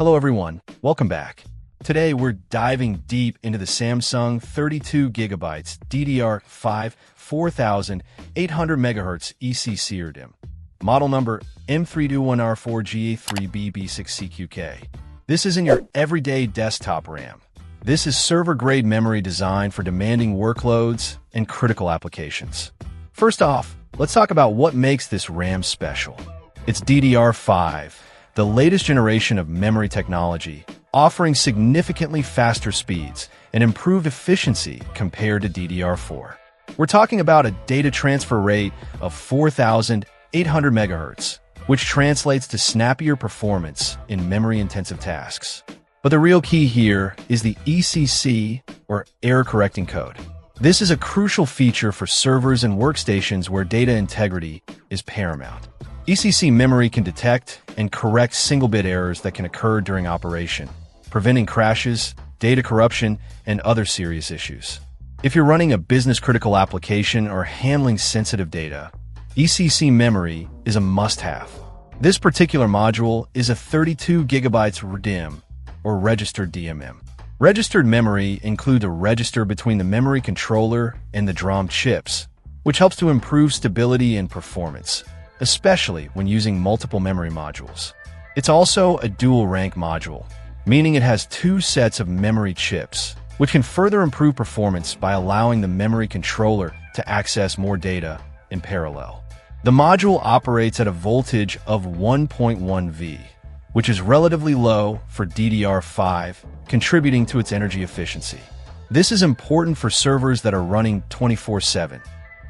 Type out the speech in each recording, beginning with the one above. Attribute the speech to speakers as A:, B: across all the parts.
A: Hello everyone, welcome back. Today we're diving deep into the Samsung 32GB DDR5 4800 MHz ECC RDIMM. Model number M321R4GA3BB6CQK. This isn't your everyday desktop RAM. This is server-grade memory designed for demanding workloads and critical applications. First off, let's talk about what makes this RAM special. It's DDR5, the latest generation of memory technology, offering significantly faster speeds and improved efficiency compared to DDR4. We're talking about a data transfer rate of 4,800 MHz, which translates to snappier performance in memory-intensive tasks. But the real key here is the ECC, or error correcting code. This is a crucial feature for servers and workstations where data integrity is paramount. ECC memory can detect and correct single-bit errors that can occur during operation, preventing crashes, data corruption, and other serious issues. If you're running a business-critical application or handling sensitive data, ECC memory is a must-have. This particular module is a 32GB RDIMM, or registered DMM. Registered memory includes a register between the memory controller and the DRAM chips, which helps to improve stability and performance, especially when using multiple memory modules. It's also a dual-rank module, meaning it has two sets of memory chips, which can further improve performance by allowing the memory controller to access more data in parallel. The module operates at a voltage of 1.1 V, which is relatively low for DDR5, contributing to its energy efficiency. This is important for servers that are running 24/7,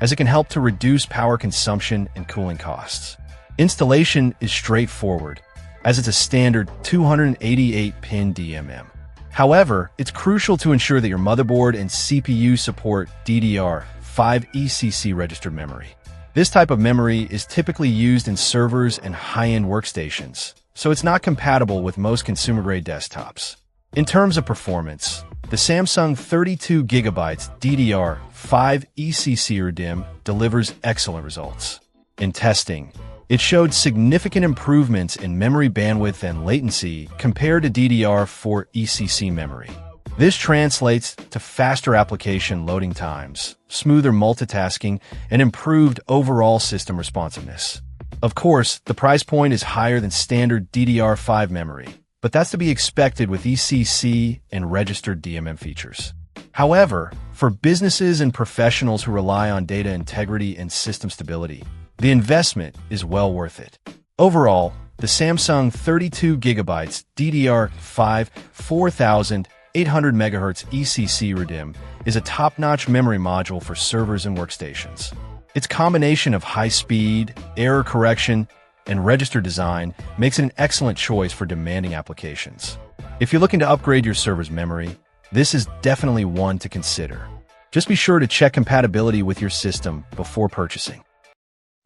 A: as it can help to reduce power consumption and cooling costs. Installation is straightforward, as it's a standard 288-pin DMM. However, it's crucial to ensure that your motherboard and CPU support DDR5 ECC registered memory. This type of memory is typically used in servers and high-end workstations, so it's not compatible with most consumer-grade desktops. In terms of performance, the Samsung 32GB DDR5 ECC RDIMM delivers excellent results. In testing, it showed significant improvements in memory bandwidth and latency compared to DDR4 ECC memory. This translates to faster application loading times, smoother multitasking, and improved overall system responsiveness. Of course, the price point is higher than standard DDR5 memory, but that's to be expected with ECC and registered DMM features. However, for businesses and professionals who rely on data integrity and system stability, the investment is well worth it. Overall, the Samsung 32GB DDR5 4800 MHz ECC RDIMM is a top-notch memory module for servers and workstations. Its combination of high speed, error correction, and register design makes it an excellent choice for demanding applications. If you're looking to upgrade your server's memory, this is definitely one to consider. Just be sure to check compatibility with your system before purchasing.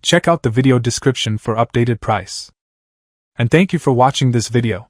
B: Check out the video description for updated price. And thank you for watching this video.